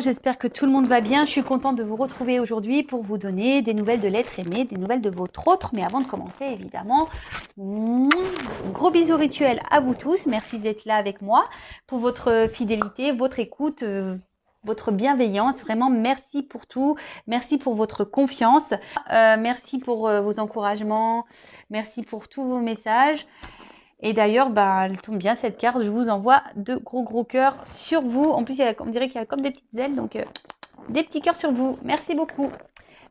J'espère que tout le monde va bien. Je suis contente de vous retrouver aujourd'hui pour vous donner des nouvelles de l'être aimé, des nouvelles de votre autre. Mais avant de commencer, évidemment, gros bisous rituels à vous tous. Merci d'être là avec moi pour votre fidélité, votre écoute, votre bienveillance. Vraiment, merci pour tout. Merci pour votre confiance. Merci pour vos encouragements. Merci pour tous vos messages. Et d'ailleurs, elle tombe bien cette carte. Je vous envoie de gros cœurs sur vous. En plus, on dirait qu'il y a comme des petites ailes. Donc, des petits cœurs sur vous. Merci beaucoup.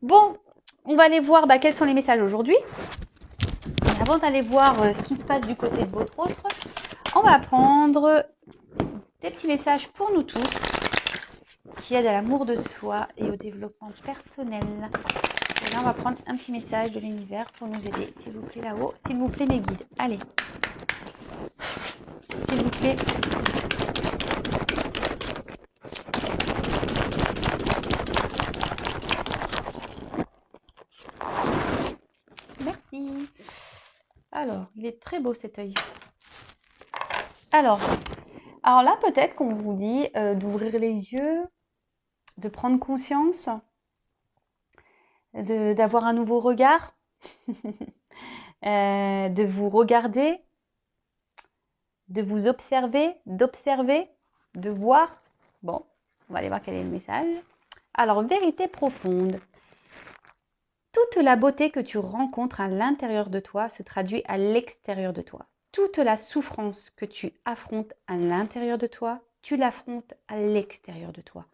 Bon, on va aller voir quels sont les messages aujourd'hui. Mais avant d'aller voir ce qui se passe du côté de votre autre, on va prendre des petits messages pour nous tous qui aident à l'amour de soi et au développement personnel. Et là, on va prendre un petit message de l'univers pour nous aider. S'il vous plaît, là-haut. S'il vous plaît, mes guides. Allez. S'il vous plaît. Merci. Alors, il est très beau cet œil. Alors là, peut-être qu'on vous dit d'ouvrir les yeux, de prendre conscience, d'avoir un nouveau regard, de vous regarder, de vous observer, d'observer, de voir. Bon, on va aller voir quel est le message. Alors, vérité profonde. Toute la beauté que tu rencontres à l'intérieur de toi se traduit à l'extérieur de toi. Toute la souffrance que tu affrontes à l'intérieur de toi, tu l'affrontes à l'extérieur de toi.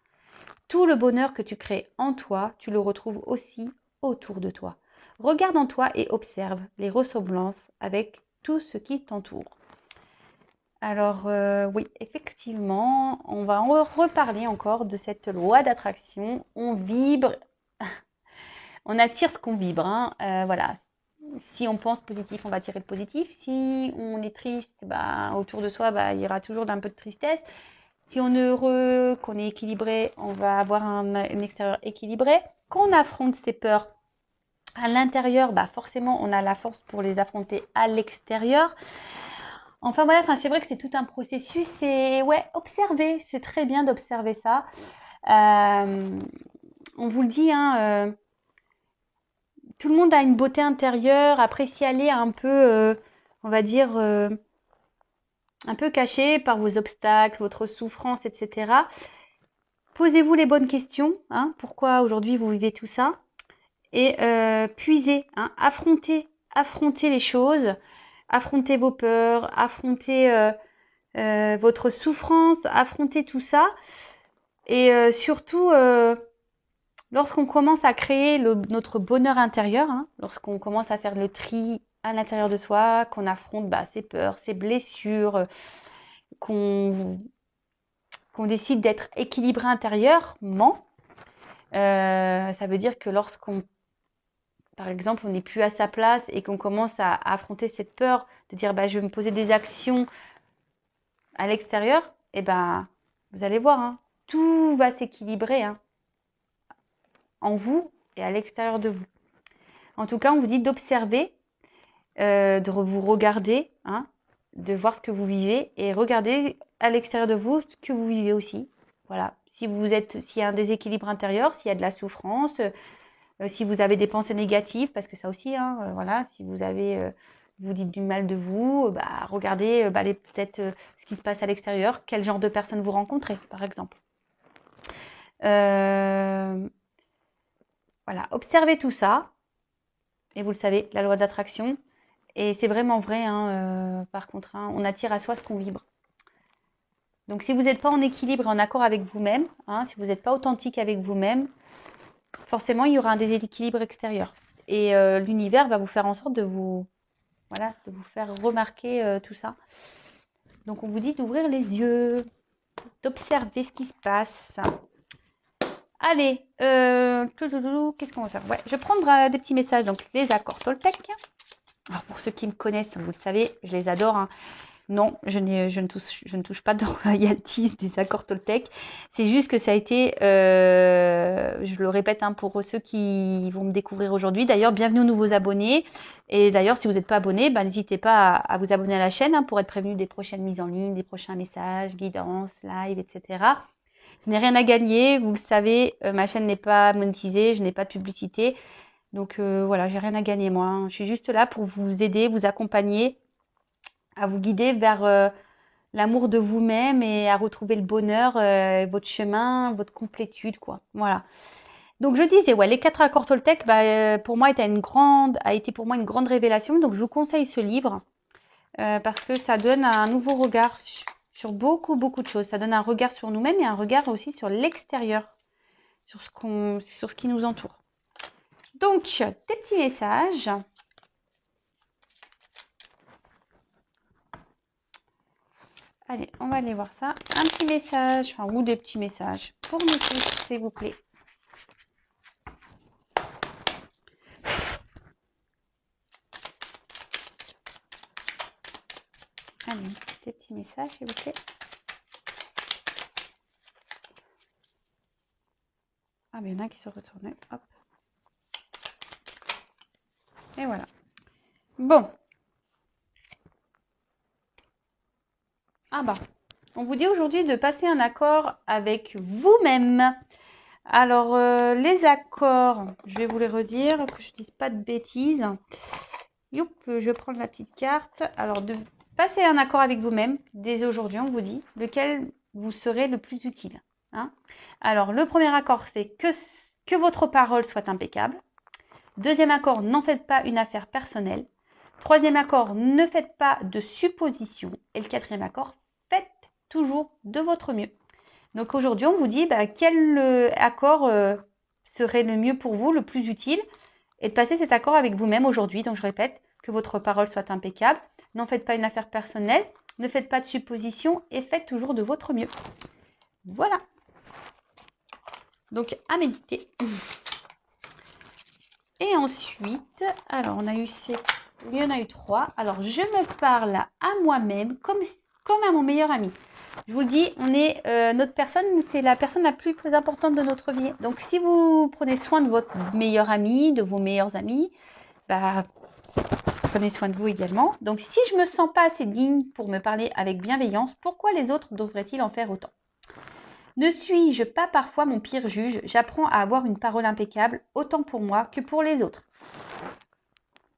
Tout le bonheur que tu crées en toi, tu le retrouves aussi autour de toi. Regarde en toi et observe les ressemblances avec tout ce qui t'entoure. Alors oui, effectivement, on va en reparler encore de cette loi d'attraction. On vibre, on attire ce qu'on vibre. Voilà. Si on pense positif, on va attirer le positif. Si on est triste, autour de soi, il y aura toujours un peu de tristesse. Si on est heureux, qu'on est équilibré, on va avoir un extérieur équilibré. Quand on affronte ses peurs à l'intérieur, forcément, on a la force pour les affronter à l'extérieur. Enfin voilà, c'est vrai que c'est tout un processus. Et ouais, observer, c'est très bien d'observer ça. On vous le dit, tout le monde a une beauté intérieure. Après, si elle est un peu, on va dire, un peu cachée par vos obstacles, votre souffrance, etc. Posez-vous les bonnes questions. Pourquoi aujourd'hui vous vivez tout ça? Et puisez, affrontez les choses. Affrontez vos peurs, affrontez votre souffrance, affrontez tout ça. Et surtout, lorsqu'on commence à créer notre bonheur intérieur, lorsqu'on commence à faire le tri à l'intérieur de soi, qu'on affronte ses peurs, ses blessures, qu'on décide d'être équilibré intérieurement, ça veut dire que lorsqu'on, par exemple, on n'est plus à sa place et qu'on commence à affronter cette peur de dire je vais me poser des actions à l'extérieur, vous allez voir, tout va s'équilibrer en vous et à l'extérieur de vous. En tout cas, on vous dit d'observer, de vous regarder, de voir ce que vous vivez et regarder à l'extérieur de vous ce que vous vivez aussi. Voilà. S'il y a un déséquilibre intérieur, s'il y a de la souffrance, si vous avez des pensées négatives, parce que ça aussi, voilà, si vous avez, vous dites du mal de vous, regardez peut-être ce qui se passe à l'extérieur, quel genre de personnes vous rencontrez, par exemple. Voilà, observez tout ça. Et vous le savez, la loi d'attraction. Et c'est vraiment vrai, par contre, on attire à soi ce qu'on vibre. Donc si vous n'êtes pas en équilibre et en accord avec vous-même, si vous n'êtes pas authentique avec vous-même, forcément il y aura un déséquilibre extérieur. Et l'univers va vous faire en sorte de vous faire remarquer tout ça. Donc on vous dit d'ouvrir les yeux, d'observer ce qui se passe. Allez, qu'est-ce qu'on va faire? Ouais, je vais prendre des petits messages, donc les accords Toltec. Alors pour ceux qui me connaissent, vous le savez, je les adore. Non, je ne touche pas de royalties des accords Toltec. C'est juste que ça a été, je le répète pour ceux qui vont me découvrir aujourd'hui. D'ailleurs, bienvenue aux nouveaux abonnés. Et d'ailleurs, si vous n'êtes pas abonné, n'hésitez pas à vous abonner à la chaîne pour être prévenu des prochaines mises en ligne, des prochains messages, guidances, live, etc. Je n'ai rien à gagner. Vous le savez, ma chaîne n'est pas monétisée, je n'ai pas de publicité. Donc voilà, j'ai rien à gagner moi, hein. Je suis juste là pour vous aider, vous accompagner, à vous guider vers l'amour de vous-même et à retrouver le bonheur, votre chemin, votre complétude, quoi. Voilà. Donc je disais, ouais, les 4 accords Toltec, pour moi, a été pour moi une grande révélation. Donc je vous conseille ce livre parce que ça donne un nouveau regard sur beaucoup, beaucoup de choses. Ça donne un regard sur nous-mêmes et un regard aussi sur l'extérieur, sur ce qui nous entoure. Donc, des petits messages. Allez, on va aller voir ça. Un petit message, enfin, ou des petits messages pour nous tous, s'il vous plaît. Allez, des petits messages, s'il vous plaît. Ah, mais il y en a qui se retournent. Hop. Et voilà. Bon. Ah bah, on vous dit aujourd'hui de passer un accord avec vous-même. Alors, les accords, je vais vous les redire, que je ne dise pas de bêtises. Youp, je prends la petite carte. Alors, de passer un accord avec vous-même, dès aujourd'hui, on vous dit, lequel vous serez le plus utile. Hein. Alors, le premier accord, c'est que votre parole soit impeccable. Deuxième accord, n'en faites pas une affaire personnelle. Troisième accord, ne faites pas de suppositions. Et le quatrième accord, faites toujours de votre mieux. Donc aujourd'hui, on vous dit quel accord serait le mieux pour vous, le plus utile, et de passer cet accord avec vous-même aujourd'hui. Donc je répète, que votre parole soit impeccable, n'en faites pas une affaire personnelle, ne faites pas de suppositions et faites toujours de votre mieux. Voilà. Donc à méditer. Et ensuite, alors on a eu il y en a eu 3. Alors je me parle à moi-même comme à mon meilleur ami. Je vous le dis, notre personne, c'est la personne la plus importante de notre vie. Donc si vous prenez soin de votre meilleur ami, de vos meilleurs amis, prenez soin de vous également. Donc si je me sens pas assez digne pour me parler avec bienveillance, pourquoi les autres devraient-ils en faire autant ? Ne suis-je pas parfois mon pire juge? J'apprends à avoir une parole impeccable, autant pour moi que pour les autres.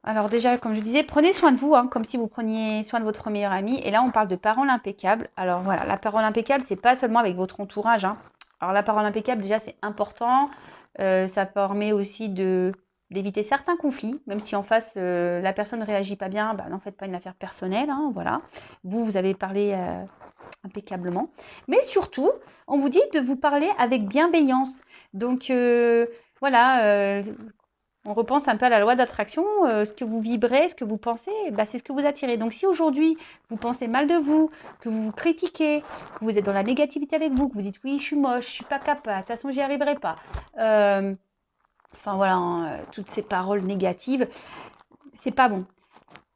Alors déjà, comme je disais, prenez soin de vous, hein, comme si vous preniez soin de votre meilleur ami. Et là, on parle de parole impeccable. Alors voilà, la parole impeccable, c'est pas seulement avec votre entourage. Hein. Alors la parole impeccable, déjà, c'est important. Ça permet aussi d'éviter certains conflits, même si en face, la personne ne réagit pas bien, n'en faites pas une affaire personnelle. Hein, voilà. Vous avez parlé impeccablement. Mais surtout, on vous dit de vous parler avec bienveillance. Donc voilà, on repense un peu à la loi d'attraction. Ce que vous vibrez, ce que vous pensez, c'est ce que vous attirez. Donc si aujourd'hui, vous pensez mal de vous, que vous vous critiquez, que vous êtes dans la négativité avec vous, que vous dites oui, je suis moche, je suis pas capable, de toute façon, j'y arriverai pas. Enfin voilà, hein, toutes ces paroles négatives, c'est pas bon.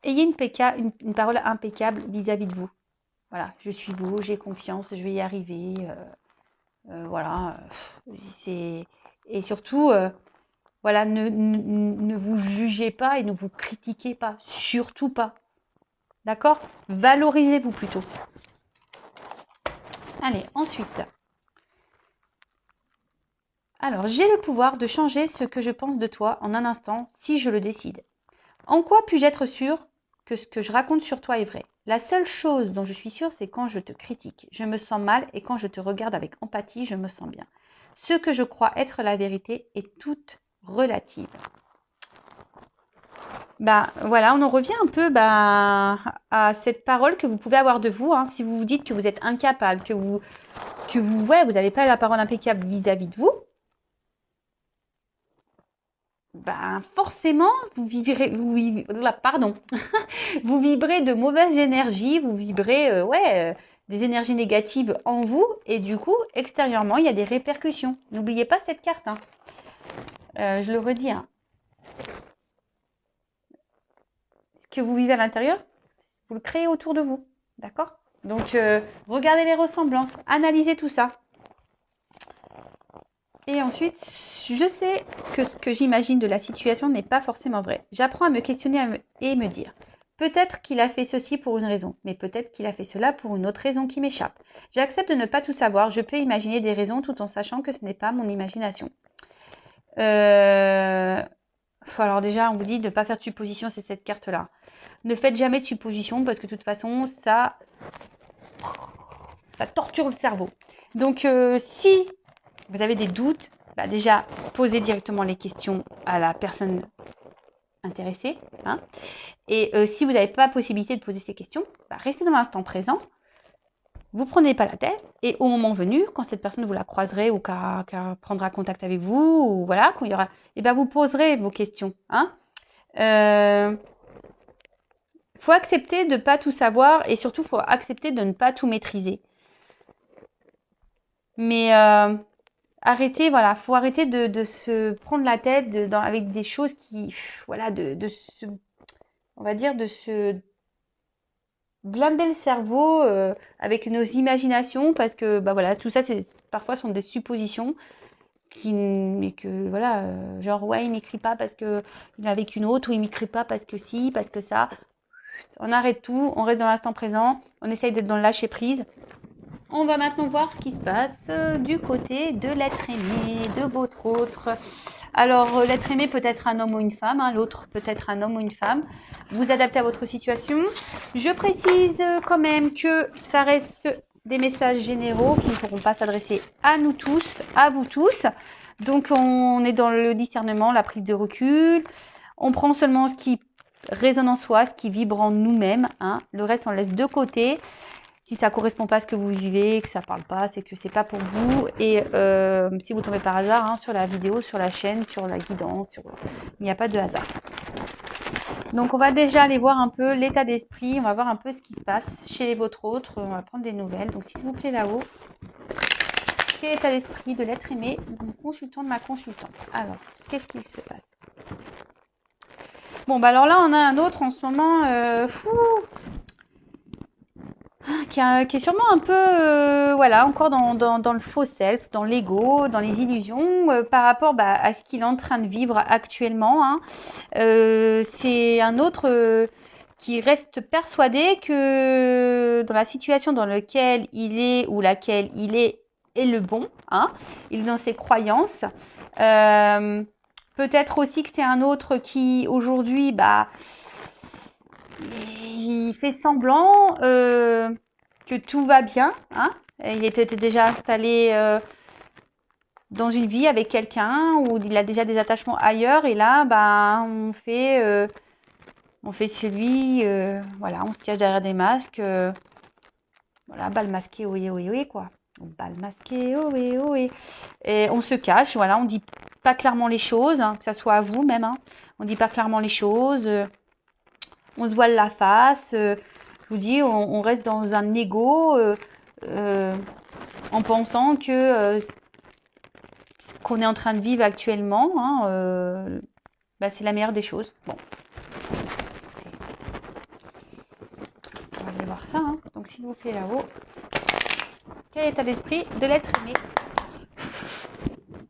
Ayez une parole impeccable vis-à-vis de vous. Voilà, je suis beau, j'ai confiance, je vais y arriver. Voilà. Et surtout, voilà, ne vous jugez pas et ne vous critiquez pas. Surtout pas. D'accord? Valorisez-vous plutôt. Allez, ensuite. Alors, j'ai le pouvoir de changer ce que je pense de toi en un instant si je le décide. En quoi puis-je être sûre que ce que je raconte sur toi est vrai? La seule chose dont je suis sûre, c'est quand je te critique. Je me sens mal et quand je te regarde avec empathie, je me sens bien. Ce que je crois être la vérité est toute relative. Voilà, on en revient un peu à cette parole que vous pouvez avoir de vous. Hein, si vous vous dites que vous êtes incapable, que vous n'avez pas la parole impeccable vis-à-vis de vous, forcément, vous vibrez de mauvaise énergie, vous vibrez des énergies négatives en vous et du coup, extérieurement, il y a des répercussions. N'oubliez pas cette carte. Hein. Je le redis. Hein. Ce que vous vivez à l'intérieur, vous le créez autour de vous. D'accord? Donc, regardez les ressemblances, analysez tout ça. Et ensuite, je sais que ce que j'imagine de la situation n'est pas forcément vrai. J'apprends à me questionner et me dire, Peut-être qu'il a fait ceci pour une raison, mais peut-être qu'il a fait cela pour une autre raison qui m'échappe. J'accepte de ne pas tout savoir. Je peux imaginer des raisons tout en sachant que ce n'est pas mon imagination. Alors déjà, on vous dit de ne pas faire de supposition, c'est cette carte-là. Ne faites jamais de supposition parce que de toute façon, ça torture le cerveau. Donc, si vous avez des doutes, déjà, posez directement les questions à la personne intéressée. Hein. Et si vous n'avez pas la possibilité de poser ces questions, restez dans l'instant présent. Vous ne prenez pas la tête. Et au moment venu, quand cette personne vous la croiserez ou qu'elle prendra contact avec vous, ou voilà, quand il y aura, vous poserez vos questions. Hein. Faut accepter de ne pas tout savoir et surtout, faut accepter de ne pas tout maîtriser. Mais arrêtez, voilà, faut arrêter de se prendre la tête avec des choses qui, voilà, on va dire, de se blinder le cerveau avec nos imaginations parce que, voilà, tout ça, parfois sont des suppositions mais que, voilà, genre, ouais, il m'écrit pas parce que il est avec une autre ou il m'écrit pas parce que si, parce que ça. On arrête tout, on reste dans l'instant présent, on essaye d'être dans le lâcher prise. On va maintenant voir ce qui se passe du côté de l'être aimé, de votre autre. Alors, l'être aimé peut être un homme ou une femme, hein, l'autre peut être un homme ou une femme. Vous adaptez à votre situation. Je précise quand même que ça reste des messages généraux qui ne pourront pas s'adresser à nous tous, à vous tous. Donc, on est dans le discernement, la prise de recul. On prend seulement ce qui résonne en soi, ce qui vibre en nous-mêmes. Hein. Le reste, on laisse de côté. Si ça ne correspond pas à ce que vous vivez, que ça ne parle pas, c'est que c'est pas pour vous. Et si vous tombez par hasard sur la vidéo, sur la chaîne, sur la guidance, il n'y a pas de hasard. Donc on va déjà aller voir un peu l'état d'esprit, on va voir un peu ce qui se passe chez votre autre, on va prendre des nouvelles. Donc s'il vous plaît là-haut, quel est l'état d'esprit de l'être aimé, de mon consultant, de ma consultante. Alors, qu'est-ce qu'il se passe? Bon, alors là on a un autre en ce moment, qui est sûrement un peu, voilà, encore dans le faux self, dans l'ego, dans les illusions, par rapport à ce qu'il est en train de vivre actuellement. Hein. C'est un autre qui reste persuadé que dans la situation dans laquelle il est ou laquelle il est le bon. Hein. Il est dans ses croyances. Peut-être aussi que c'est un autre qui aujourd'hui, il fait semblant que tout va bien. Hein. Il est peut-être déjà installé dans une vie avec quelqu'un où il a déjà des attachements ailleurs. Et là, on fait celui, voilà, on se cache derrière des masques. Voilà, bal masqué, oui, oui, oui, quoi. Bal masqué, oui, oui. Et on se cache, voilà, on dit pas clairement les choses, hein, que ça soit à vous même. Hein. On dit pas clairement les choses. On se voile la face, je vous dis, on reste dans un ego en pensant que ce qu'on est en train de vivre actuellement, hein, c'est la meilleure des choses. Bon. On va aller voir ça. Hein. Donc s'il vous plaît là-haut, quel est l'état d'esprit de l'être aimé?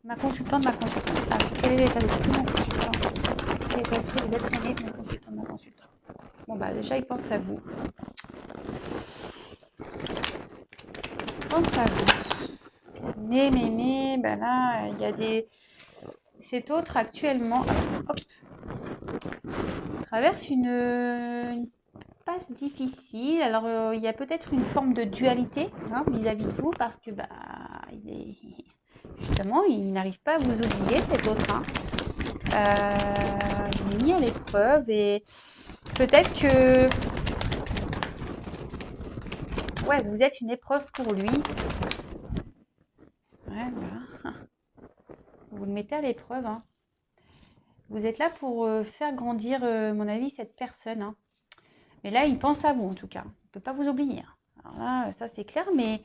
Ma consultante, ma consultante. Alors, quel est l'état d'esprit de mon consultant? Quel est l'état d'esprit de l'être aimé de mon consultant, ma consultante? Bon, déjà, il pense à vous. Il pense à vous. Mais, là, il y a des... Cet autre, actuellement, hop, traverse une passe difficile. Alors, il y a peut-être une forme de dualité vis-à-vis de vous parce que, justement, il n'arrive pas à vous oublier, cet autre. Hein. Il est mis à l'épreuve et peut-être que vous êtes une épreuve pour lui. Ouais, voilà. Vous le mettez à l'épreuve. Hein. Vous êtes là pour faire grandir, mon avis, cette personne. Hein. Mais là, il pense à vous, en tout cas. Il ne peut pas vous oublier. Alors là, ça, c'est clair, mais...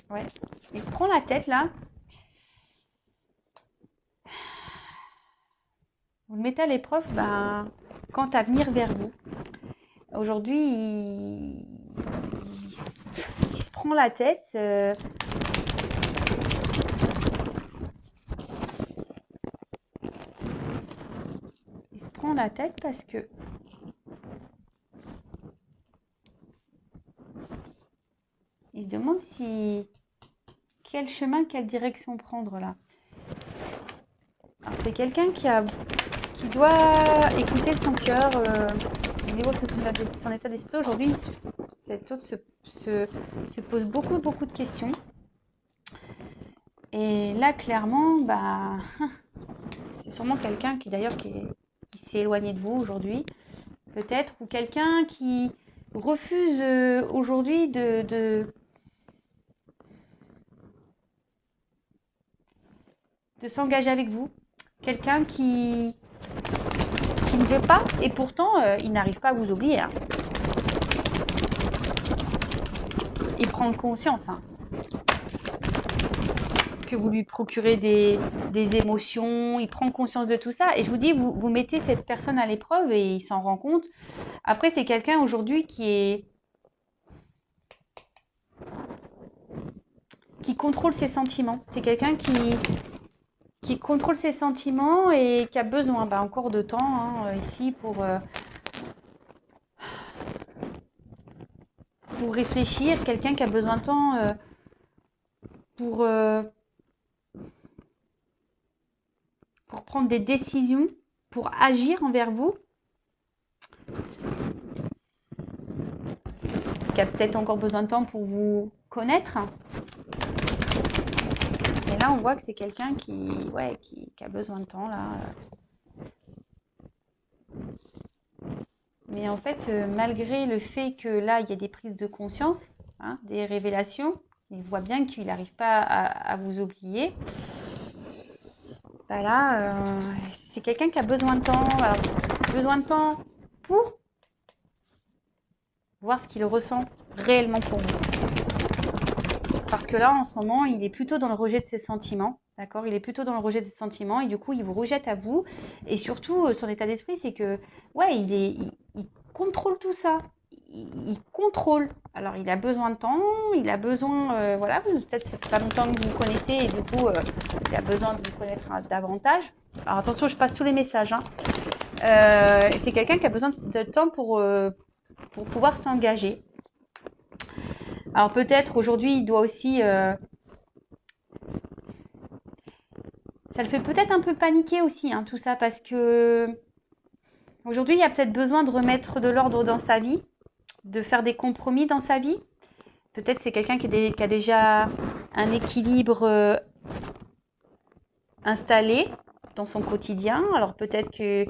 Ouais. Il se prend la tête, là. Vous le mettez à l'épreuve, quant à venir vers vous. Aujourd'hui, il se prend la tête. la tête parce que il se demande quel chemin, quelle direction prendre là. Alors c'est quelqu'un qui doit écouter son cœur au niveau de son état d'esprit. Aujourd'hui, cet autre se pose beaucoup de questions. Et là, clairement, bah, c'est sûrement quelqu'un qui d'ailleurs qui s'est éloigné de vous aujourd'hui, peut-être, ou quelqu'un qui refuse aujourd'hui de s'engager avec vous. Quelqu'un qui ne veut pas, et pourtant, il n'arrive pas à vous oublier. Hein. Il prend conscience que vous lui procurez des émotions, il prend conscience de tout ça. Et je vous dis, vous mettez cette personne à l'épreuve et il s'en rend compte. Après, c'est quelqu'un aujourd'hui qui contrôle ses sentiments. C'est quelqu'un qui contrôle ses sentiments et qui a besoin encore de temps ici pour réfléchir. Quelqu'un qui a besoin de temps pour prendre des décisions, pour agir envers vous. Qui a peut-être encore besoin de temps pour vous connaître. Et là, on voit que c'est quelqu'un qui a besoin de temps, là. Mais en fait, malgré le fait que là, il y a des prises de conscience, des révélations, il voit bien qu'il n'arrive pas à vous oublier. Voilà, c'est quelqu'un qui a besoin de temps. Alors, besoin de temps pour voir ce qu'il ressent réellement pour vous. Parce que là, en ce moment, il est plutôt dans le rejet de ses sentiments. D'accord ? Il est plutôt dans le rejet de ses sentiments et du coup, il vous rejette à vous. Et surtout, son état d'esprit, c'est que, il contrôle tout ça. Il contrôle. Alors, il a besoin de temps, il a besoin, peut-être c'est pas longtemps que vous vous connaissez et du coup, il a besoin de vous connaître davantage. Alors, attention, je passe tous les messages. C'est quelqu'un qui a besoin de temps pour pouvoir s'engager. Alors, peut-être aujourd'hui, il doit aussi... ça le fait peut-être un peu paniquer aussi, tout ça, parce que aujourd'hui, il y a peut-être besoin de remettre de l'ordre dans sa vie, de faire des compromis dans sa vie. Peut-être c'est quelqu'un qui a déjà un équilibre installé dans son quotidien. Alors peut-être que,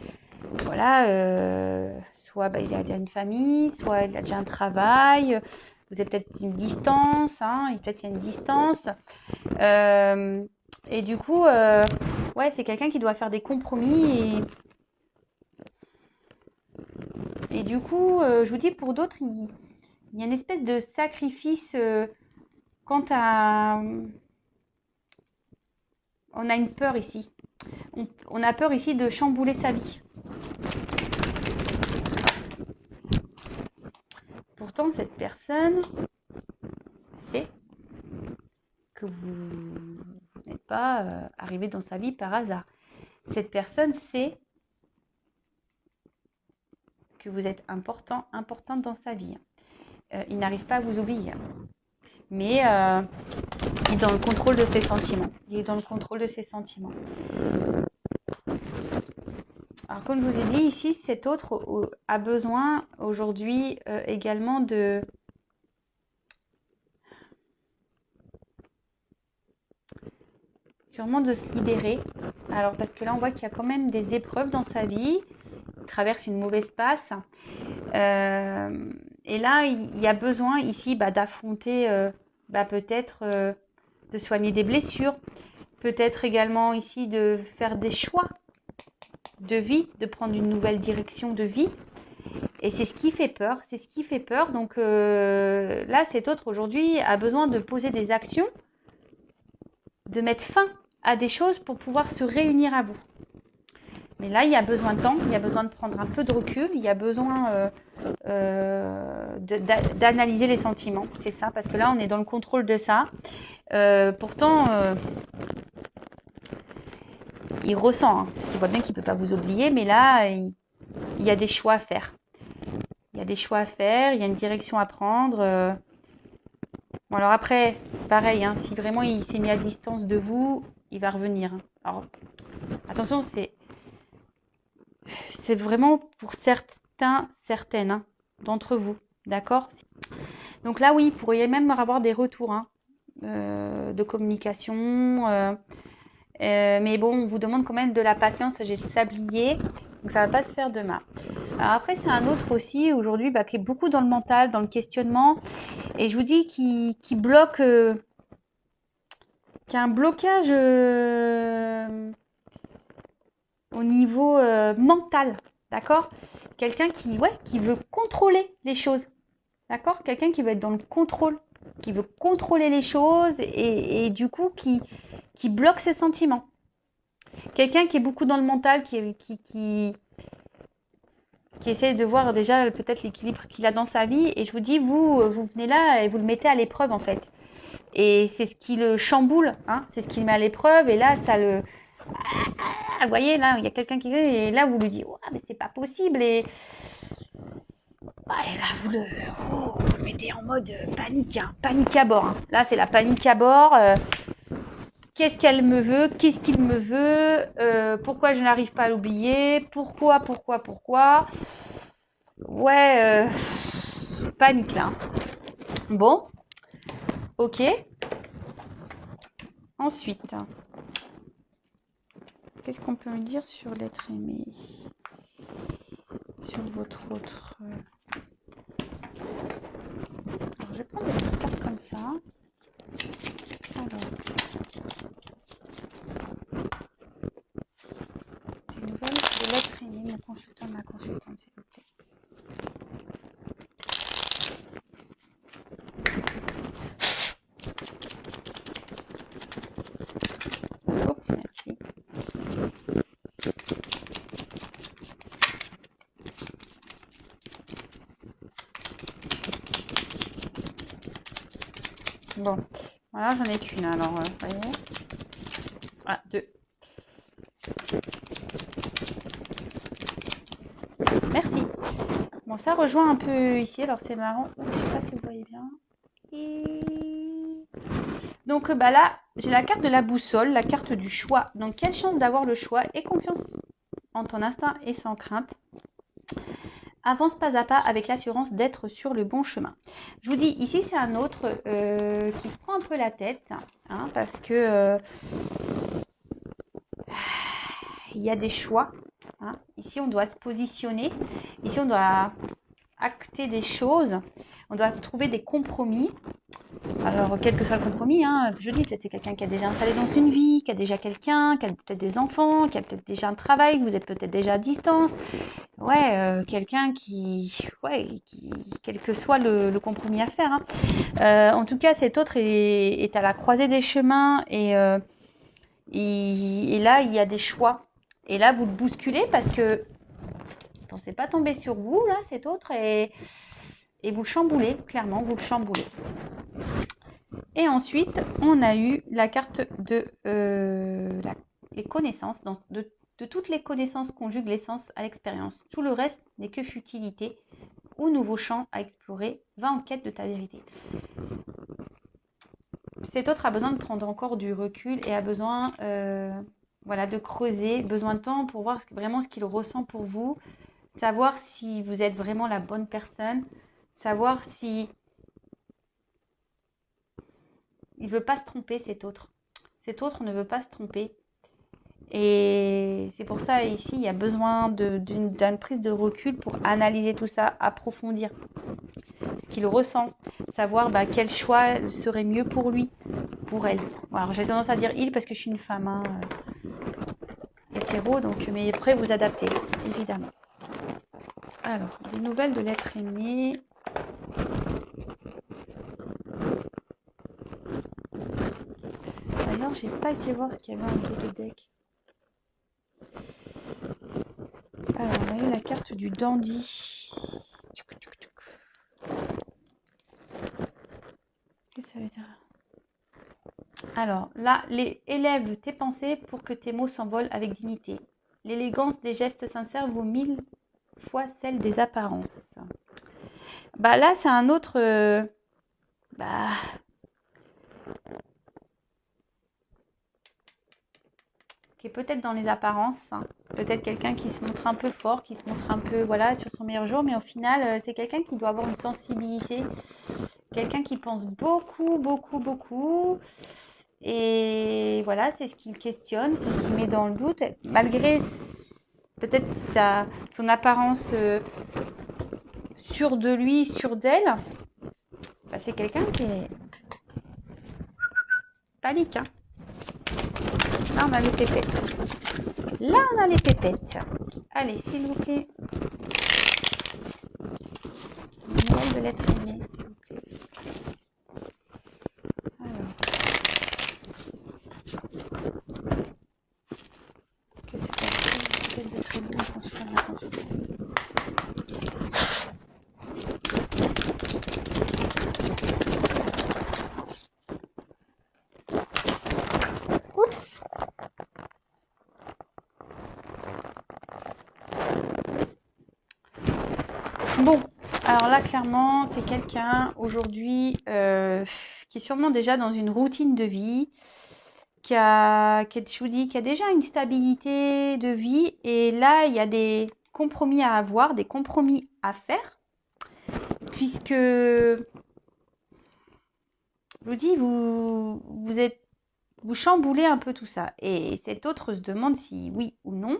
soit il a déjà une famille, soit il a déjà un travail. Vous avez peut-être une distance, peut-être qu'il y a une distance. Et du coup, c'est quelqu'un qui doit faire des compromis. Et du coup, je vous dis, pour d'autres, il y a une espèce de sacrifice quant à... On a une peur ici. On a peur ici de chambouler sa vie. Pourtant, cette personne sait que vous n'êtes pas arrivé dans sa vie par hasard. Cette personne sait que vous êtes importante dans sa vie. Il n'arrive pas à vous oublier. Mais il est dans le contrôle de ses sentiments. Alors, comme je vous ai dit, ici, cet autre a besoin aujourd'hui également de... sûrement de se libérer. Alors, parce que là, on voit qu'il y a quand même des épreuves dans sa vie. Il traverse une mauvaise passe. Et là, il y a besoin ici d'affronter, peut-être de soigner des blessures. Peut-être également ici de faire des choix de vie, de prendre une nouvelle direction de vie. Et c'est ce qui fait peur. Donc là, cet autre aujourd'hui a besoin de poser des actions, de mettre fin à des choses pour pouvoir se réunir à vous. Mais là, il y a besoin de temps, il y a besoin de prendre un peu de recul, il y a besoin d'analyser les sentiments. C'est ça, parce que là, on est dans le contrôle de ça. Pourtant, il ressent, parce qu'il voit bien qu'il ne peut pas vous oublier, mais là, il y a des choix à faire. Il y a des choix à faire, il y a une direction à prendre. Bon, alors après, pareil, hein, si vraiment il s'est mis à distance de vous, il va revenir. Alors, attention, c'est vraiment pour certaines hein, d'entre vous. D'accord? Donc là, oui, vous pourriez même avoir des retours hein, de communication. Mais bon, on vous demande quand même de la patience. J'ai le sablier, donc ça va pas se faire demain. Alors après, c'est un autre aussi, aujourd'hui, qui est beaucoup dans le mental, dans le questionnement. Et je vous dis qui bloque, qui a un blocage au niveau mental. D'accord? Quelqu'un qui veut contrôler les choses. D'accord? Quelqu'un qui veut être dans le contrôle, qui veut contrôler les choses et du coup qui bloque ses sentiments. Quelqu'un qui est beaucoup dans le mental, qui essaie de voir déjà peut-être l'équilibre qu'il a dans sa vie. Et je vous dis, vous venez là et vous le mettez à l'épreuve en fait. Et c'est ce qui le chamboule, hein, c'est ce qui le met à l'épreuve. Et là, ça le... vous voyez, là, il y a quelqu'un qui... Et là, vous lui dites, oh, mais c'est pas possible. Et là, vous le mettez en mode panique, hein, panique à bord. Hein. Là, c'est la panique à bord. Qu'est-ce qu'elle me veut? Qu'est-ce qu'il me veut? Pourquoi je n'arrive pas à l'oublier? Pourquoi? Ouais, panique là. Bon, ok. Ensuite, qu'est-ce qu'on peut me dire sur l'être aimé? Sur votre autre... Alors, je vais prendre des cartes comme ça. Alors... Des nouvelles de l'être aimé, mon consultant, ma consultante, s'il vous plaît. Oups, merci. Bon, voilà, j'en ai qu'une alors, vous voyez. Ah, deux. Merci. Bon, ça rejoint un peu ici, alors c'est marrant. Je sais pas si vous voyez bien. Donc là, j'ai la carte de la boussole, la carte du choix. Donc, quelle chance d'avoir le choix et confiance en ton instinct et sans crainte. Avance pas à pas avec l'assurance d'être sur le bon chemin. Je vous dis, ici, c'est un autre qui se prend un peu la tête, hein, parce que il y a des choix. Hein. Ici, on doit se positionner. Ici, on doit acter des choses. On doit trouver des compromis. Alors, quel que soit le compromis, hein, je dis, c'est quelqu'un qui a déjà installé dans une vie, qui a déjà quelqu'un, qui a peut-être des enfants, qui a peut-être déjà un travail, vous êtes peut-être déjà à distance. Ouais, quelqu'un quel que soit le compromis à faire. Hein. En tout cas, cet autre est à la croisée des chemins et là, il y a des choix. Et là, vous le bousculez parce que ne pensez pas tomber sur vous, là, cet autre, et vous le chamboulez, clairement, vous le chamboulez. Et ensuite, on a eu la carte de les connaissances, de toutes les connaissances conjuguent l'essence à l'expérience. Tout le reste n'est que futilité ou nouveau champ à explorer. Va en quête de ta vérité. Cet autre a besoin de prendre encore du recul et a besoin de creuser, besoin de temps pour voir vraiment ce qu'il ressent pour vous, savoir si vous êtes vraiment la bonne personne, savoir si il ne veut pas se tromper, cet autre. Cet autre ne veut pas se tromper. Et c'est pour ça, ici, il y a besoin d'une prise de recul pour analyser tout ça, approfondir ce qu'il ressent, savoir quel choix serait mieux pour lui, pour elle. Alors, j'ai tendance à dire il parce que je suis une femme hein, hétéro, donc, mais après, vous adaptez, évidemment. Alors, des nouvelles de l'être aimé. D'ailleurs, j'ai pas été voir ce qu'il y avait en dos de deck. Alors, on a eu la carte du dandy. Qu'est-ce que ça veut dire? Alors, là, élève tes pensées pour que tes mots s'envolent avec dignité. L'élégance des gestes sincères vaut 1000 fois celle des apparences. Bah là, c'est un autre... qui est peut-être dans les apparences, hein. Peut-être quelqu'un qui se montre un peu fort, qui se montre un peu, voilà, sur son meilleur jour, mais au final, c'est quelqu'un qui doit avoir une sensibilité, quelqu'un qui pense beaucoup, beaucoup, beaucoup, et voilà, c'est ce qu'il questionne, c'est ce qu'il met dans le doute, malgré peut-être son apparence sûre de lui, sûre d'elle, bah, c'est quelqu'un qui est panique, hein. Là, on a les pépettes. Là, on a les pépettes. Allez, s'il vous plaît. Noël de l'être aimé, s'il vous plaît. Alors. Que c'est peut-être de très bon qu'on se fasse la consultation. Oups. Bon, alors là, clairement, c'est quelqu'un aujourd'hui qui est sûrement déjà dans une routine de vie, qui a déjà une stabilité de vie. Et là, il y a des compromis à avoir, des compromis à faire, puisque, je vous dis, vous chamboulez un peu tout ça. Et cet autre se demande si oui ou non.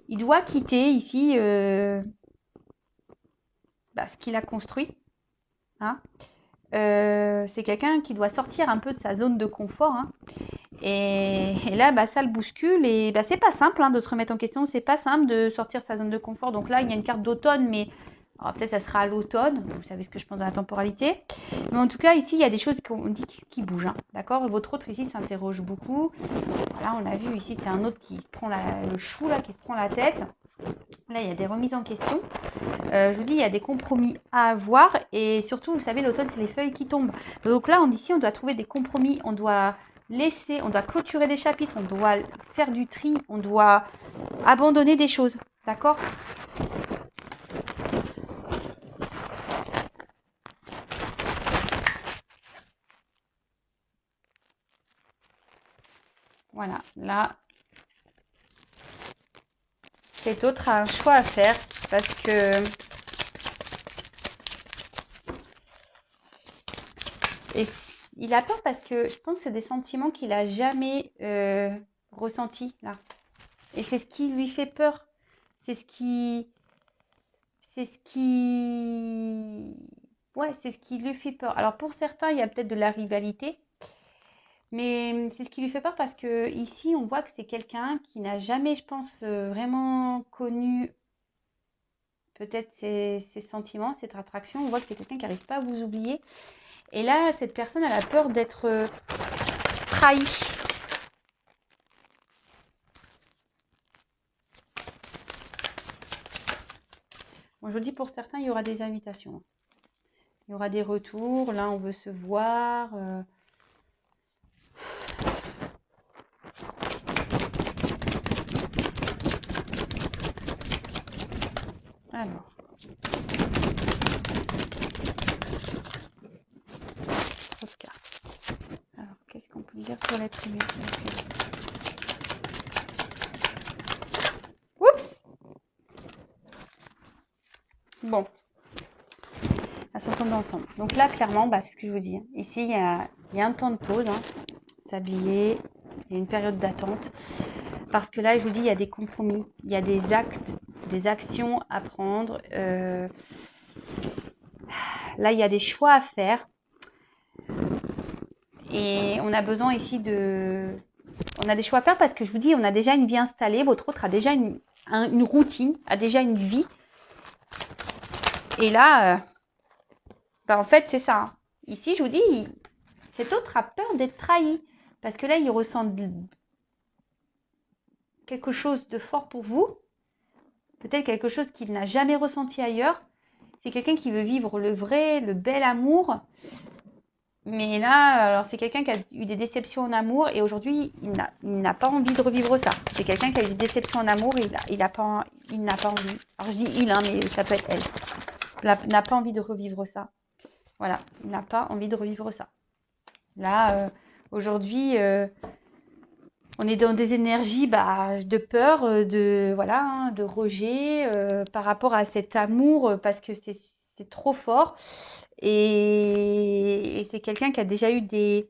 Il doit quitter ici ce qu'il a construit. Hein. C'est quelqu'un qui doit sortir un peu de sa zone de confort. Hein. Et là, ça le bouscule. Et c'est pas simple de se remettre en question. C'est pas simple de sortir de sa zone de confort. Donc là, il y a une carte d'automne, mais alors, peut-être ça sera à l'automne. Vous savez ce que je pense de la temporalité. Mais en tout cas, ici, il y a des choses qu'on dit qui bougent. Hein. D'accord. Votre autre ici s'interroge beaucoup. Là, on a vu ici, c'est un autre qui se prend le chou, là, qui se prend la tête. Là, il y a des remises en question. Je vous dis, il y a des compromis à avoir. Et surtout, vous savez, l'automne, c'est les feuilles qui tombent. Donc là, ici, on doit trouver des compromis. On doit clôturer des chapitres. On doit faire du tri. On doit abandonner des choses. D'accord ? Voilà. Là, cet autre a un choix à faire parce que... Et il a peur parce que je pense que c'est des sentiments qu'il n'a jamais ressentis là. Et c'est ce qui lui fait peur. C'est ce qui lui fait peur. Alors pour certains, il y a peut-être de la rivalité. Mais c'est ce qui lui fait peur parce que ici, on voit que c'est quelqu'un qui n'a jamais, je pense, vraiment connu peut-être ses sentiments, cette attraction. On voit que c'est quelqu'un qui n'arrive pas à vous oublier. Et là, cette personne, elle a peur d'être trahie. Bon, je vous dis, pour certains, il y aura des invitations. Il y aura des retours. Là, on veut se voir. Alors. Trop de cartes. Alors, qu'est-ce qu'on peut dire sur l'être aimé ? Oups ! Bon. Elles sont tombées ensemble. Donc là, clairement, c'est ce que je vous dis. Ici, il y a un temps de pause. Hein. S'habiller. Il y a une période d'attente. Parce que là, je vous dis, il y a des compromis. Il y a des actes, des actions à prendre. Là, il y a des choix à faire. Et on a besoin ici on a des choix à faire parce que je vous dis, on a déjà une vie installée. Votre autre a déjà une routine, a déjà une vie. Et là, en fait, c'est ça. Hein. Ici, je vous dis, cet autre a peur d'être trahi. Parce que là, il ressent quelque chose de fort pour vous. Peut-être quelque chose qu'il n'a jamais ressenti ailleurs. C'est quelqu'un qui veut vivre le vrai, le bel amour. Mais là, alors c'est quelqu'un qui a eu des déceptions en amour et aujourd'hui, il n'a pas envie de revivre ça. C'est quelqu'un qui a eu des déceptions en amour et il n'a pas envie. Alors je dis il, hein, mais ça peut être elle. N'a pas envie de revivre ça. Voilà, il n'a pas envie de revivre ça. Là, aujourd'hui, on est dans des énergies de peur, voilà, hein, de rejet par rapport à cet amour parce que c'est trop fort. Et c'est quelqu'un qui a déjà eu des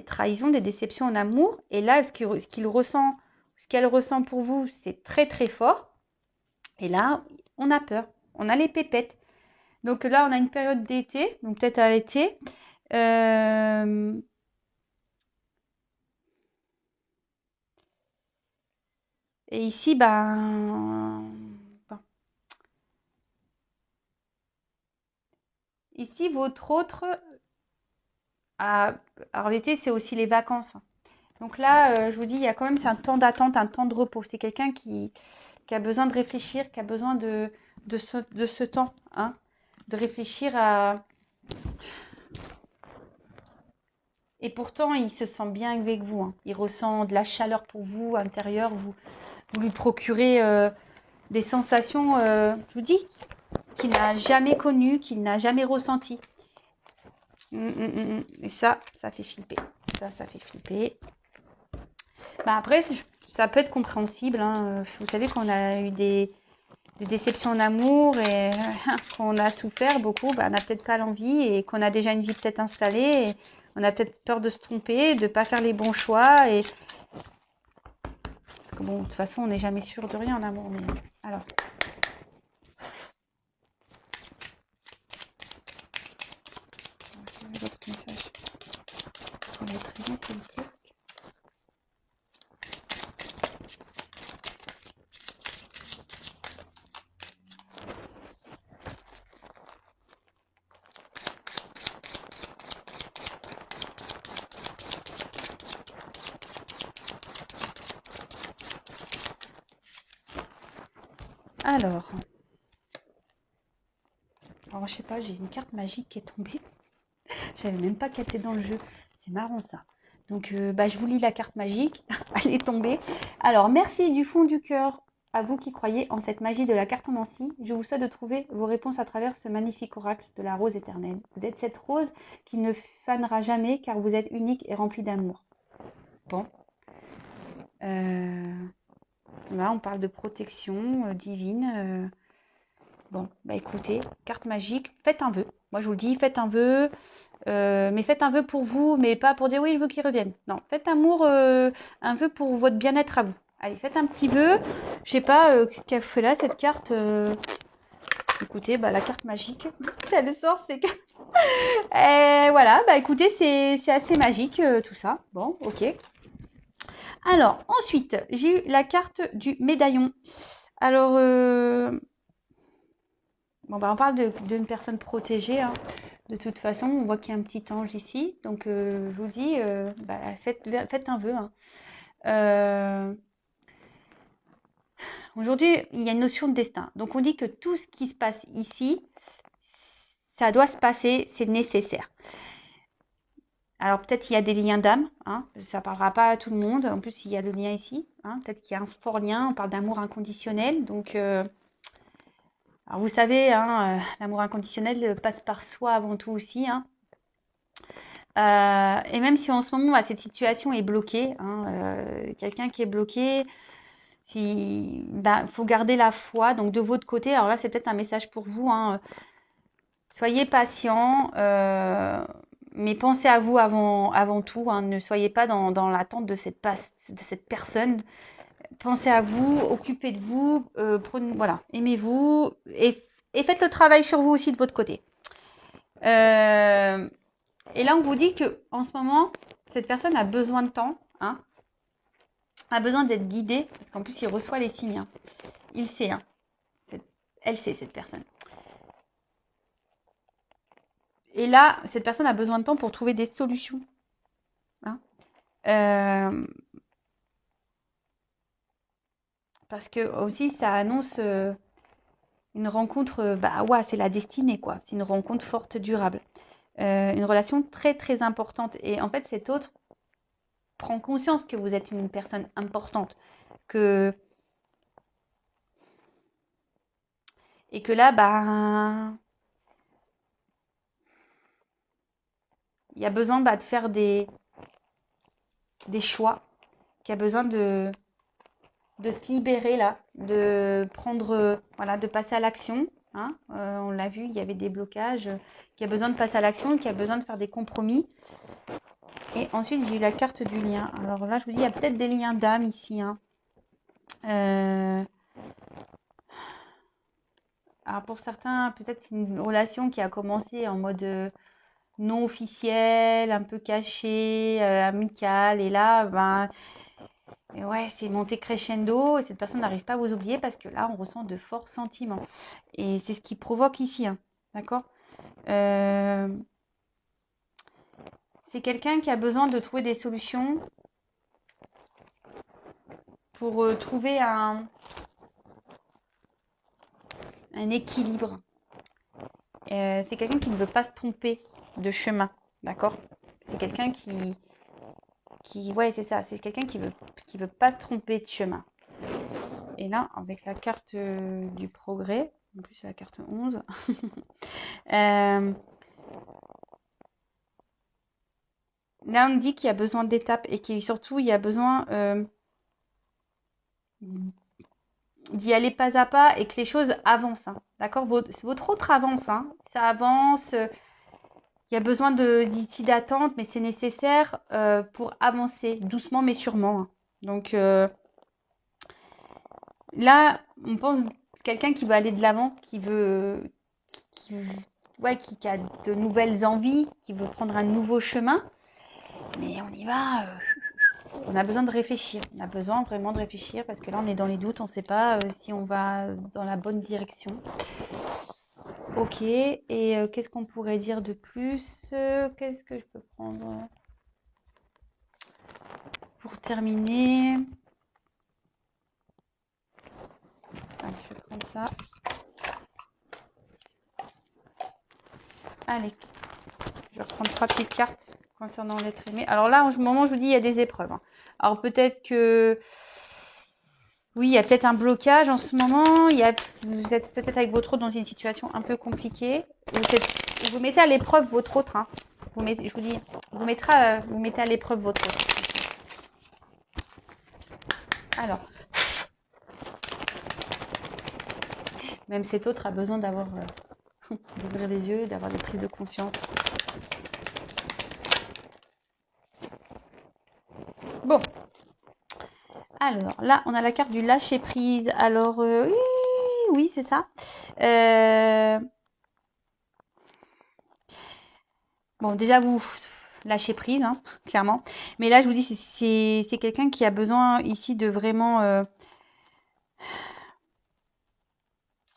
trahisons, des déceptions en amour. Et là, qu'il ressent, ce qu'elle ressent pour vous, c'est très très fort. Et là, on a peur, on a les pépettes. Donc là, on a une période d'été, donc peut-être à l'été. Euh, et ici, ici, votre autre, ah, alors l'été, c'est aussi les vacances. Donc là, je vous dis, il y a quand même c'est un temps d'attente, un temps de repos. C'est quelqu'un qui a besoin de réfléchir, qui a besoin de ce temps, hein, de réfléchir à. Et pourtant, il se sent bien avec vous, hein. Il ressent de la chaleur pour vous, intérieure. Vous lui procurez des sensations, je vous dis, qu'il n'a jamais connues, qu'il n'a jamais ressenties. Et ça fait flipper. Ça fait flipper. Après, ça peut être compréhensible, hein. Vous savez qu'on a eu des déceptions en amour et qu'on a souffert beaucoup, on n'a peut-être pas l'envie et qu'on a déjà une vie peut-être installée et on a peut-être peur de se tromper, de ne pas faire les bons choix. Parce que bon, de toute façon, on n'est jamais sûr de rien en amour. Mais alors. Votre message. On va être bien, s'il vous plaît. Alors, je sais pas, j'ai une carte magique qui est tombée. Je savais même pas qu'elle était dans le jeu. C'est marrant ça. Donc, je vous lis la carte magique. Elle est tombée. Alors, merci du fond du cœur à vous qui croyez en cette magie de la cartomancie. Je vous souhaite de trouver vos réponses à travers ce magnifique oracle de la rose éternelle. Vous êtes cette rose qui ne fanera jamais car vous êtes unique et remplie d'amour. Bon. Là, on parle de protection divine. Bon, écoutez, carte magique, faites un vœu. Moi, je vous le dis, faites un vœu. Mais faites un vœu pour vous, mais pas pour dire oui, je veux qu'il revienne. Non, faites un vœu pour votre bien-être à vous. Allez, faites un petit vœu. Je sais pas ce qu'elle fait là, cette carte. Écoutez, la carte magique, si elle sort, c'est que. Et voilà, écoutez, c'est assez magique tout ça. Bon, ok. Alors, ensuite, j'ai eu la carte du médaillon. Alors, on parle d'une personne protégée, hein. De toute façon, on voit qu'il y a un petit ange ici. Donc, je vous dis, faites un vœu, hein. Aujourd'hui, il y a une notion de destin. Donc, on dit que tout ce qui se passe ici, ça doit se passer, c'est nécessaire. Alors, peut-être qu'il y a des liens d'âme, hein. Ça ne parlera pas à tout le monde. En plus, il y a le lien ici, hein. Peut-être qu'il y a un fort lien. On parle d'amour inconditionnel. Donc, alors vous savez, hein, l'amour inconditionnel passe par soi avant tout aussi, hein. Et même si en ce moment, cette situation est bloquée, hein, quelqu'un qui est bloqué, faut garder la foi. Donc de votre côté, alors là, c'est peut-être un message pour vous, hein, soyez patient, mais pensez à vous avant tout, hein. Ne soyez pas dans l'attente de cette personne. Pensez à vous, occupez de vous, voilà, aimez-vous et faites le travail sur vous aussi de votre côté. Et là, on vous dit que en ce moment, cette personne a besoin de temps, hein, a besoin d'être guidée, parce qu'en plus, il reçoit les signes, hein. Il sait, hein. Elle sait, cette personne. Et là, cette personne a besoin de temps pour trouver des solutions, hein. Parce que aussi, ça annonce Une rencontre, bah ouais, c'est la destinée, quoi. C'est une rencontre forte, durable. Une relation très, très importante. Et en fait, cet autre prend conscience que vous êtes une personne importante. Que... Et que là, bah, il y a besoin de faire des choix. Qu'il y a besoin de se libérer là, de prendre, voilà, de passer à l'action. Hein. On l'a vu, il y avait des blocages, qui a besoin de passer à l'action, qui a besoin de faire des compromis. Et ensuite, j'ai eu la carte du lien. Alors là, je vous dis, il y a peut-être des liens d'âme ici. Hein. Alors pour certains, peut-être c'est une relation qui a commencé en mode non officiel, un peu caché, amical. Et là, ben, ouais, c'est monté crescendo et cette personne n'arrive pas à vous oublier parce que là, on ressent de forts sentiments. Et c'est ce qui provoque ici, hein, d'accord. C'est quelqu'un qui a besoin de trouver des solutions pour trouver un équilibre. C'est quelqu'un qui ne veut pas se tromper de chemin, d'accord. C'est quelqu'un ouais, c'est ça, c'est quelqu'un qui veut pas se tromper de chemin. Et là, avec la carte du progrès, en plus c'est la carte 11, là on dit qu'il y a besoin d'étapes et qu'il surtout il y a besoin d'y aller pas à pas et que les choses avancent. Hein, d'accord, votre autre avance, hein, ça avance. Il y a besoin d'ici d'attente, mais c'est nécessaire pour avancer doucement mais sûrement. Hein. Donc là, on pense quelqu'un qui veut aller de l'avant, ouais, qui a de nouvelles envies, qui veut prendre un nouveau chemin. Mais on y va. On a besoin de réfléchir. On a besoin vraiment de réfléchir parce que là, on est dans les doutes. On ne sait pas si on va dans la bonne direction. Ok. Et qu'est-ce qu'on pourrait dire de plus? Qu'est-ce que je peux prendre pour terminer? Allez, je vais prendre ça. Allez, je vais reprendre 3 petites cartes concernant l'être aimé. Alors là, en ce moment, je vous dis, il y a des épreuves. Hein. Alors peut-être que... Oui, il y a peut-être un blocage en ce moment. Vous êtes peut-être avec votre autre dans une situation un peu compliquée. Vous mettez à l'épreuve votre autre. Hein. Je vous dis, vous mettez à l'épreuve votre autre. Alors, même cet autre a besoin d'avoir d'ouvrir les yeux, d'avoir des prises de conscience. Bon. Alors, là, on a la carte du lâcher-prise. Alors, oui, c'est ça. Bon, déjà, vous lâchez prise, hein, clairement. Mais là, je vous dis, c'est quelqu'un qui a besoin ici de vraiment...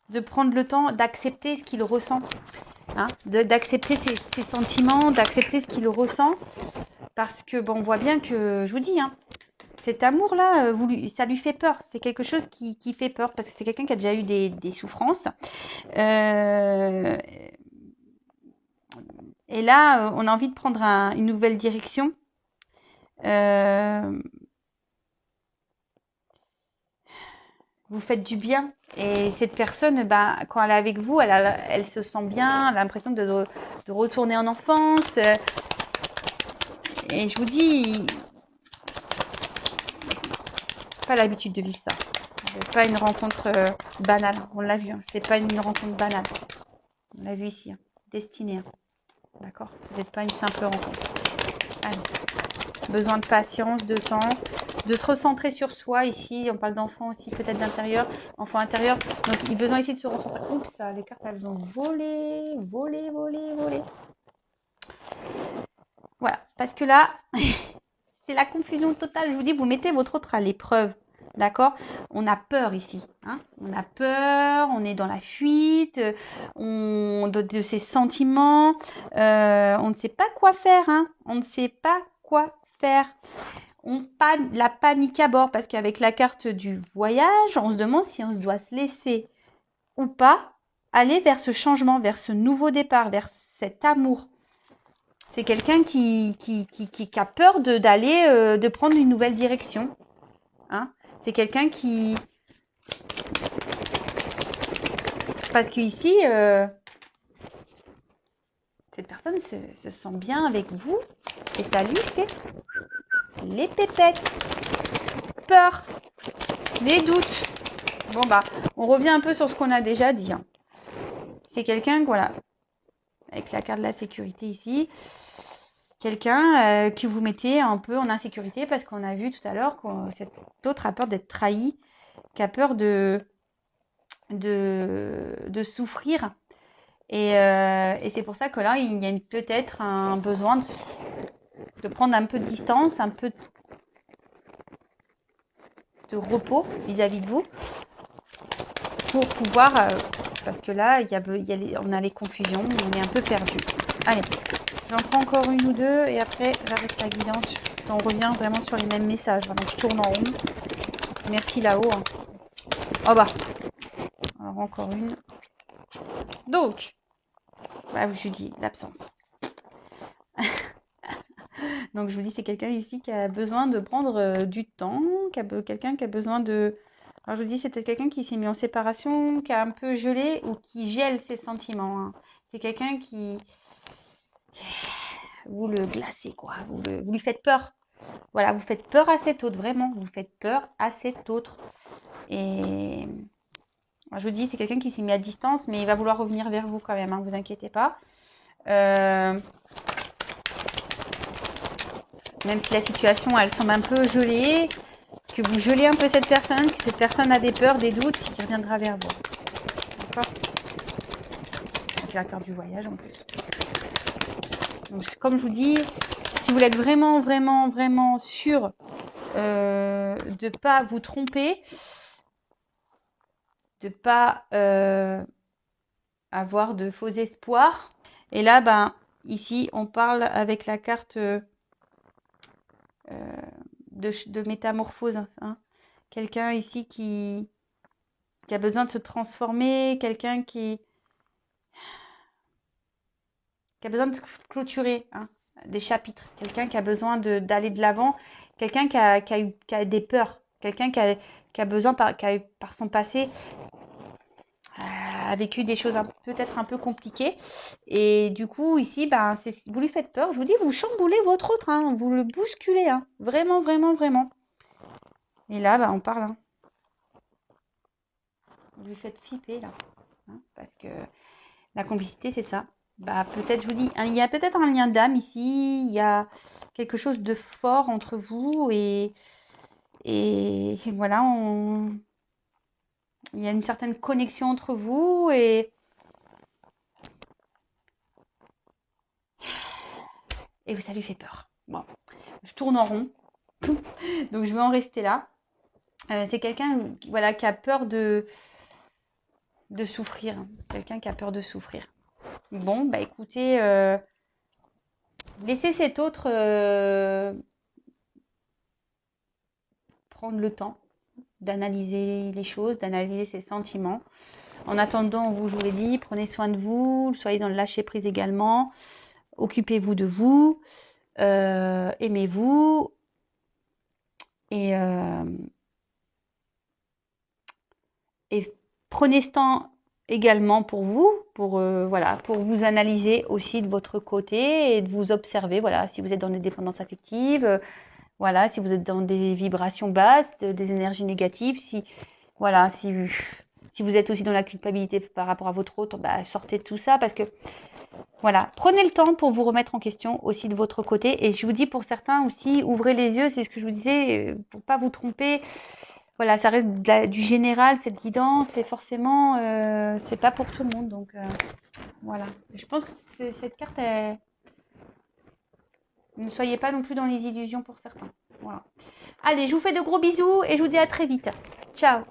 de prendre le temps d'accepter ce qu'il ressent. Hein, d'accepter ses sentiments, d'accepter ce qu'il ressent. Parce que, bon, on voit bien que, je vous dis, hein, cet amour-là, ça lui fait peur. C'est quelque chose qui fait peur parce que c'est quelqu'un qui a déjà eu des souffrances. Et là, on a envie de prendre une nouvelle direction. Vous faites du bien. Et cette personne, ben, quand elle est avec vous, elle se sent bien, elle a l'impression de retourner en enfance. Et je vous dis, pas l'habitude de vivre ça. C'est pas une rencontre banale. On l'a vu, hein. C'est pas une rencontre banale. On l'a vu ici, hein. Destinée. Hein. D'accord. Vous n'êtes pas une simple rencontre. Allez. Besoin de patience, de temps, de se recentrer sur soi. Ici, on parle d'enfant aussi, peut-être d'intérieur, enfant intérieur. Donc, il a besoin ici de se recentrer. Oups, les cartes, elles ont volé. Voilà, parce que là, c'est la confusion totale. Je vous dis, vous mettez votre autre à l'épreuve. D'accord. On a peur ici. Hein, on a peur, on est dans la fuite, de ses sentiments. On ne sait pas quoi faire. Hein, on ne sait pas quoi faire. La panique à bord parce qu'avec la carte du voyage, on se demande si on doit se laisser ou pas aller vers ce changement, vers ce nouveau départ, vers cet amour. C'est quelqu'un qui a peur d'aller, de prendre une nouvelle direction. Hein. C'est quelqu'un qui... Parce qu'ici, cette personne se sent bien avec vous et ça lui fait les pépettes, peur, les doutes. Bon bah, on revient un peu sur ce qu'on a déjà dit. Hein. C'est quelqu'un, voilà, avec la carte de la sécurité ici, quelqu'un que vous mettez un peu en insécurité parce qu'on a vu tout à l'heure que cet autre a peur d'être trahi, qui a peur de souffrir. Et c'est pour ça que là, il y a peut-être un besoin de prendre un peu de distance, un peu de repos vis-à-vis de vous pour pouvoir... parce que là, on a les confusions, on est un peu perdu. Allez, j'en prends encore une ou deux et après, j'arrête la guidance. On revient vraiment sur les mêmes messages. Donc, je tourne en rond. Merci là-haut. Hein. Oh bah. Alors, encore une. Donc, voilà, je vous dis l'absence. Donc, je vous dis, c'est quelqu'un ici qui a besoin de prendre du temps, quelqu'un qui a besoin de... Alors, je vous dis, c'est peut-être quelqu'un qui s'est mis en séparation, qui a un peu gelé ou qui gèle ses sentiments. Hein. C'est quelqu'un qui... Vous le glacez, quoi. Vous lui faites peur. Voilà, vous faites peur à cet autre, vraiment. Vous faites peur à cet autre. Et... Alors, je vous dis, c'est quelqu'un qui s'est mis à distance, mais il va vouloir revenir vers vous quand même, hein, vous inquiétez pas. Même si la situation, elle semble un peu gelée, que vous gelez un peu cette personne, que cette personne a des peurs, des doutes, qui reviendra vers vous. D'accord ? Avec la carte du voyage en plus. Donc, comme je vous dis, si vous êtes vraiment, vraiment, vraiment sûr de ne pas vous tromper, de ne pas avoir de faux espoirs. Et là, ben, ici, on parle avec la carte de métamorphose. Hein. Quelqu'un ici qui a besoin de se transformer, quelqu'un qui a besoin de clôturer des chapitres, quelqu'un qui a besoin d'aller de l'avant, quelqu'un qui a des peurs, quelqu'un qui a besoin, qui a eu, par son passé, a vécu des choses peut-être un peu compliquées. Et du coup, ici, ben, vous lui faites peur. Je vous dis, vous chamboulez votre autre, hein, vous le bousculez. Hein, vraiment, vraiment, vraiment. Et là, ben, on parle. Hein. Vous lui faites flipper, là. Hein, parce que la complicité, c'est ça. Bah, peut-être, je vous dis, il y a peut-être un lien d'âme ici. Il y a quelque chose de fort entre vous. Et voilà, il y a une certaine connexion entre vous. Et ça lui fait peur. Bon, je tourne en rond. Donc, je vais en rester là. C'est quelqu'un voilà, qui a peur de souffrir. Quelqu'un qui a peur de souffrir. Bon, bah écoutez, laissez cet autre prendre le temps d'analyser les choses, d'analyser ses sentiments. En attendant, je vous l'ai dit, prenez soin de vous, soyez dans le lâcher-prise également. Occupez-vous de vous, aimez-vous. Et prenez ce temps également pour vous, pour vous analyser aussi de votre côté et de vous observer. Voilà, si vous êtes dans des dépendances affectives, voilà, si vous êtes dans des vibrations basses, des énergies négatives, si vous êtes aussi dans la culpabilité par rapport à votre autre, bah, sortez de tout ça parce que voilà, prenez le temps pour vous remettre en question aussi de votre côté. Et je vous dis pour certains aussi, ouvrez les yeux, c'est ce que je vous disais, pour pas vous tromper. Voilà, ça reste du général, cette guidance, et forcément, c'est pas pour tout le monde. Donc, voilà. Je pense que cette carte, ne soyez pas non plus dans les illusions pour certains. Voilà. Allez, je vous fais de gros bisous et je vous dis à très vite. Ciao.